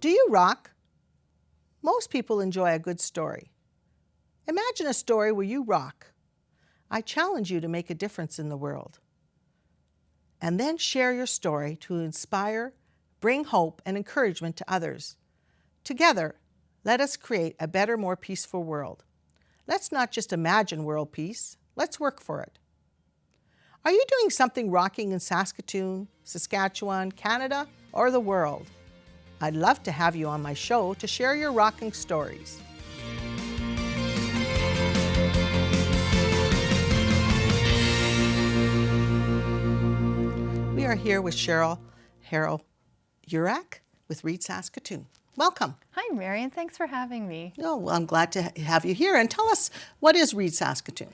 Do you rock? Most people enjoy a good story. Imagine a story where you rock. I challenge you to make a difference in the world. And then share your story to inspire, bring hope and encouragement to others. Together, let us create a better, more peaceful world. Let's not just imagine world peace, let's work for it. Are you doing something rocking in Saskatoon, Saskatchewan, Canada, or the world? I'd love to have you on my show to share your rocking stories. We are here with Sheryl Harrow-Yurach with Read Saskatoon. Welcome. Hi, Marion. Thanks for having me. Oh, well, I'm glad to have you here. And tell us, what is Read Saskatoon?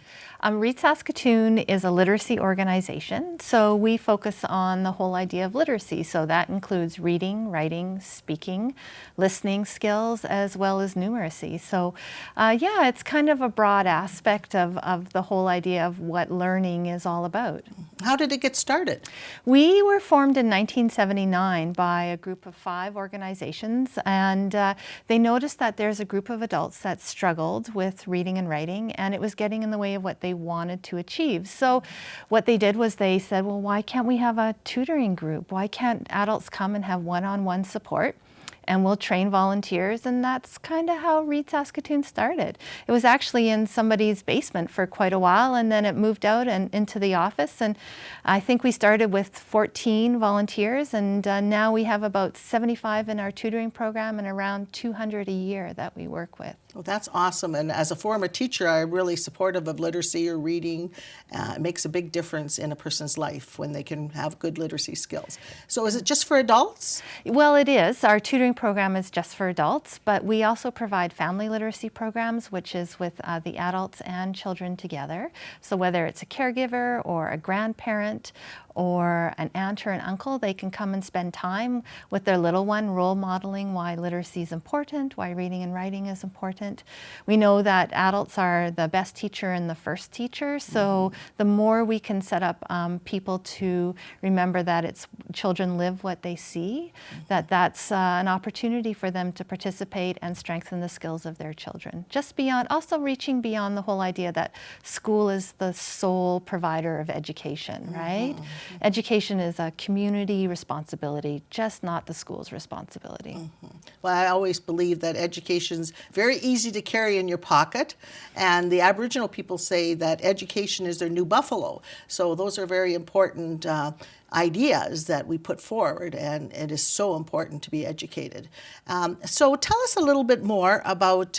Read Saskatoon is a literacy organization, so we focus on the whole idea of literacy. So that includes reading, writing, speaking, listening skills, as well as numeracy. So yeah, it's kind of a broad aspect of the whole idea of what learning is all about. How did it get started? We were formed in 1979 by a group of 5 organizations, and they noticed that there's a group of adults that struggled with reading and writing, and it was getting in the way of what they wanted to achieve. So what they did was they said, well, why can't we have a tutoring group? Why can't adults come and have one-on-one support? And we'll train volunteers, and that's kind of how Read Saskatoon started. It was actually in somebody's basement for quite a while, and then it moved out and into the office, and I think we started with 14 volunteers, and now we have about 75 in our tutoring program and around 200 a year that we work with. Well, that's awesome. And as a former teacher, I'm really supportive of literacy or reading. It makes a big difference in a person's life when they can have good literacy skills. So is it just for adults? Well, it is. Our tutoring program is just for adults, but we also provide family literacy programs, which is with the adults and children together. So whether it's a caregiver or a grandparent or an aunt or an uncle, they can come and spend time with their little one, role modeling why literacy is important, why reading and writing is important. We know that adults are the best teacher and the first teacher, so the more we can set up people to remember that it's children live what they see, that's an opportunity for them to participate and strengthen the skills of their children. Just beyond, also reaching beyond the whole idea that school is the sole provider of education, right? Education is a community responsibility, just not the school's responsibility. Well, I always believe that education's very easy to carry in your pocket, and the Aboriginal people say that education is their new buffalo. So those are very important ideas that we put forward, and it is so important to be educated. So tell us a little bit more about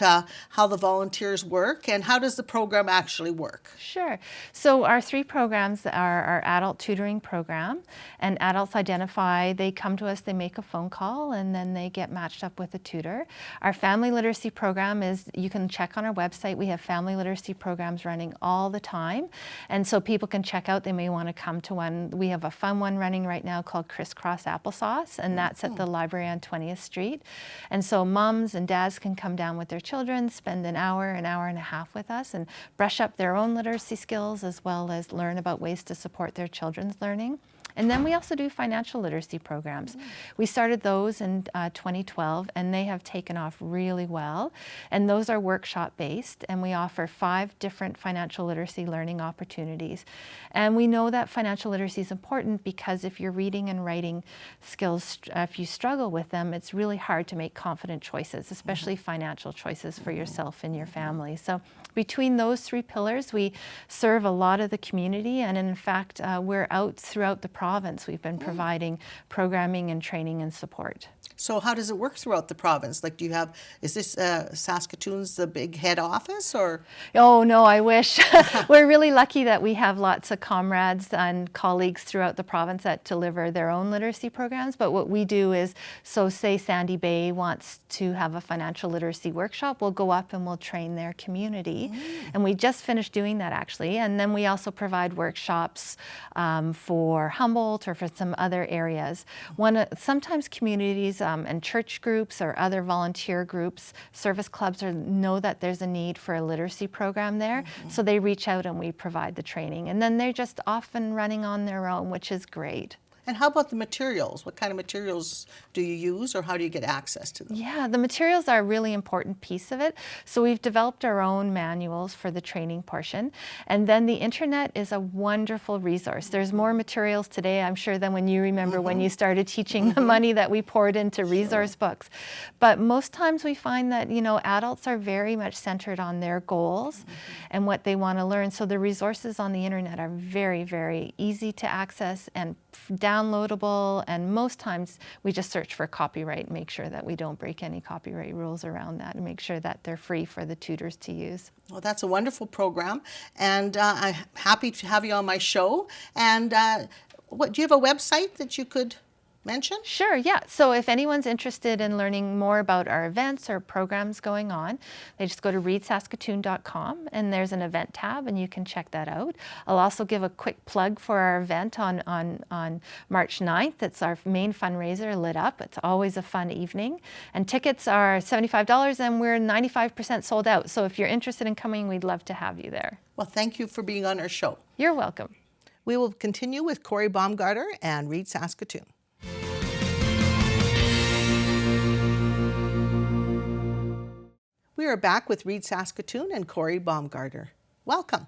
how the volunteers work and how does the program actually work? Sure. So our 3 programs are our adult tutoring program, and adults identify, they come to us, they make a phone call, and then they get matched up with a tutor. Our family literacy program is, you can check on our website, we have family literacy programs running all the time, and so people can check out, they may want to come to one. We have a fun one running right now called Crisscross Applesauce, and that's at the library on 20th Street. And so moms and dads can come down with their children, spend an hour and a half with us, and brush up their own literacy skills as well as learn about ways to support their children's learning. And then we also do financial literacy programs. We started those in 2012, and they have taken off really well. And those are workshop-based, and we offer 5 different financial literacy learning opportunities. And we know that financial literacy is important because if your reading and writing skills, if you struggle with them, it's really hard to make confident choices, especially financial choices for yourself and your family. So between those 3 pillars, we serve a lot of the community, and in fact, we're out throughout the province. We've been providing programming and training and support. So how does it work throughout the province? Like, do you have, is this Saskatoon's the big head office, or? Oh, no, I wish. We're really lucky that we have lots of comrades and colleagues throughout the province that deliver their own literacy programs. But what we do is, so say Sandy Bay wants to have a financial literacy workshop, we'll go up and we'll train their community. And we just finished doing that, actually. And then we also provide workshops for Humboldt or for some other areas. Sometimes communities and church groups or other volunteer groups, service clubs, know that there's a need for a literacy program there. So they reach out and we provide the training. And then they're just off and running on their own, which is great. And how about the materials? What kind of materials do you use, or how do you get access to them? Yeah, the materials are a really important piece of it. So we've developed our own manuals for the training portion. And then the internet is a wonderful resource. There's more materials today, I'm sure, than when you remember when you started teaching the money that we poured into resource books. But most times we find that, you know, adults are very much centered on their goals and what they want to learn. So the resources on the internet are very, very easy to access and downloadable, and most times we just search for copyright and make sure that we don't break any copyright rules around that, and make sure that they're free for the tutors to use. Well, that's a wonderful program, and I'm happy to have you on my show. And do you have a website that you could mention? Sure, yeah. So if anyone's interested in learning more about our events or programs going on, they just go to readsaskatoon.com, and there's an event tab, and you can check that out. I'll also give a quick plug for our event on March 9th. It's our main fundraiser, Lit Up. It's always a fun evening. And tickets are $75, and we're 95% sold out. So if you're interested in coming, we'd love to have you there. Well, thank you for being on our show. You're welcome. We will continue with Cory Baumgardner and Read Saskatoon. We are back with Read Saskatoon and Cory Baumgardner. Welcome.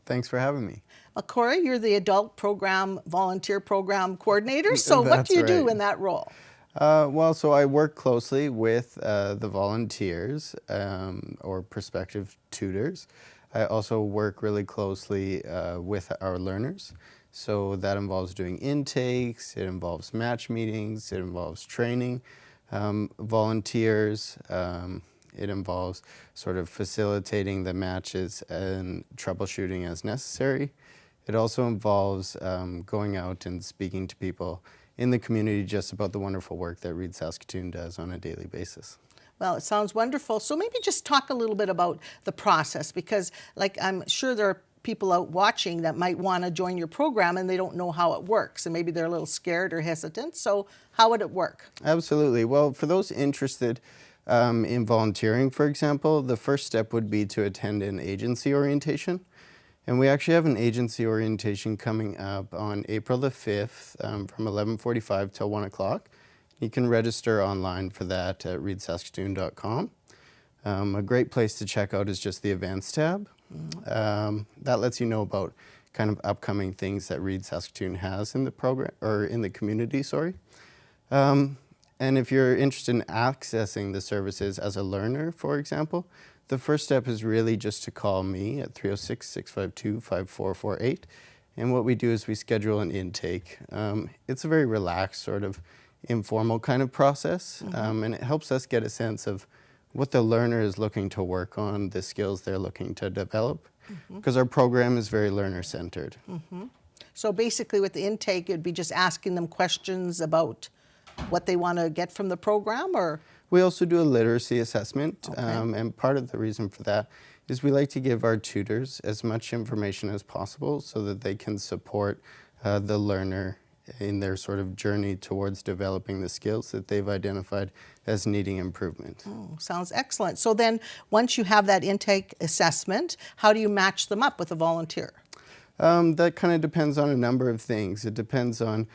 Thanks for having me. Well, Cory, you're the adult program, volunteer program coordinator. So what do you do in that role? So I work closely with the volunteers or prospective tutors. I also work really closely with our learners. So that involves doing intakes, it involves match meetings, it involves training volunteers. It involves sort of facilitating the matches and troubleshooting as necessary. It also involves going out and speaking to people in the community just about the wonderful work that Read Saskatoon does on a daily basis. Well, it sounds wonderful. So maybe just talk a little bit about the process, because like I'm sure there are people out watching that might want to join your program and they don't know how it works, and maybe they're a little scared or hesitant. So how would it work? Absolutely. Well, for those interested in volunteering, for example, the first step would be to attend an agency orientation. And we actually have an agency orientation coming up on April the 5th from 11:45 till 1 o'clock. You can register online for that at readsaskatoon.com. A great place to check out is just the events tab. That lets you know about kind of upcoming things that Read Saskatoon has in the program, or in the community, sorry. And if you're interested in accessing the services as a learner, for example, the first step is really just to call me at 306-652-5448. And what we do is we schedule an intake. It's a very relaxed, sort of informal kind of process, and it helps us get a sense of what the learner is looking to work on, the skills they're looking to develop, because our program is very learner-centered. So basically with the intake, it'd be just asking them questions about what they want to get from the program, or? We also do a literacy assessment, and part of the reason for that is we like to give our tutors as much information as possible so that they can support the learner in their sort of journey towards developing the skills that they've identified as needing improvement. Oh, sounds excellent. So then once you have that intake assessment, how do you match them up with a volunteer? That kind of depends on a number of things. It depends on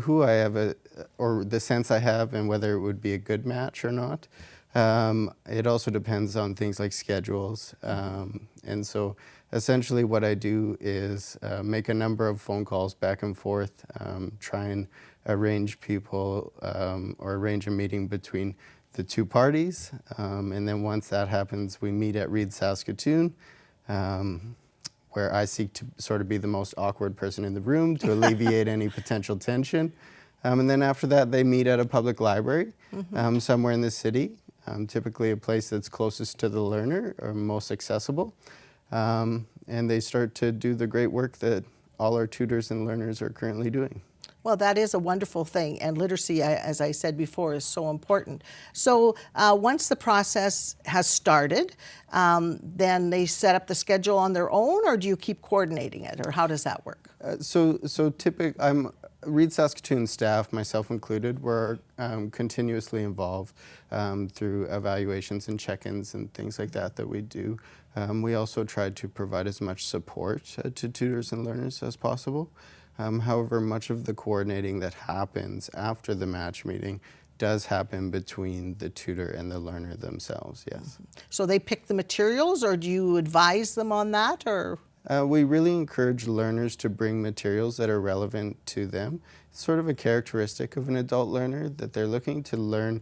who I have, or the sense I have, and whether it would be a good match or not. It also depends on things like schedules. And so essentially what I do is make a number of phone calls back and forth, try and arrange people or arrange a meeting between the two parties. And then once that happens, we meet at Read Saskatoon, where I seek to sort of be the most awkward person in the room to alleviate any potential tension. And then after that, they meet at a public library somewhere in the city, typically a place that's closest to the learner or most accessible. And they start to do the great work that all our tutors and learners are currently doing. Well, that is a wonderful thing, and literacy, as I said before, is so important. So once the process has started, then they set up the schedule on their own, or do you keep coordinating it, or how does that work? I'm Read Saskatoon staff, myself included, we're continuously involved through evaluations and check-ins and things like that we do. We also try to provide as much support to tutors and learners as possible. However, much of the coordinating that happens after the match meeting does happen between the tutor and the learner themselves, yes. So they pick the materials, or do you advise them on that, or? We really encourage learners to bring materials that are relevant to them. It's sort of a characteristic of an adult learner that they're looking to learn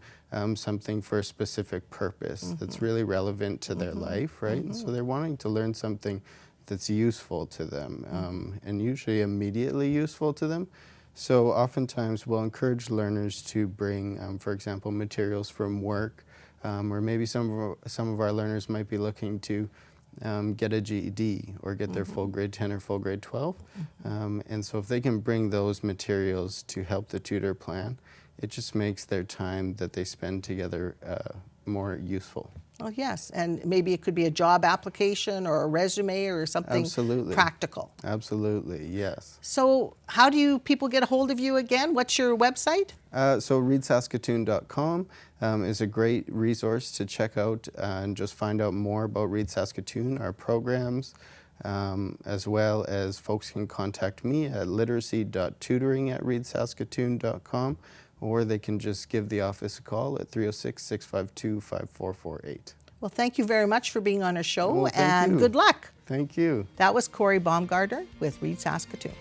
something for a specific purpose that's really relevant to their life, right? And so they're wanting to learn something that's useful to them and usually immediately useful to them. So oftentimes we'll encourage learners to bring, for example, materials from work, or maybe some of our learners might be looking to get a GED or get their full grade 10 or full grade 12. And so if they can bring those materials to help the tutor plan, it just makes their time that they spend together more useful. Oh, yes, and maybe it could be a job application or a resume or something practical. Absolutely, yes. So how do people get a hold of you again? What's your website? So readsaskatoon.com is a great resource to check out and just find out more about Read Saskatoon, our programs, as well as folks can contact me at literacy.tutoring@readsaskatoon.com, or they can just give the office a call at 306-652-5448. Well, thank you very much for being on our show, Oh, and you. good luck. Thank you. That was Cory Baumgardner with Read Saskatoon.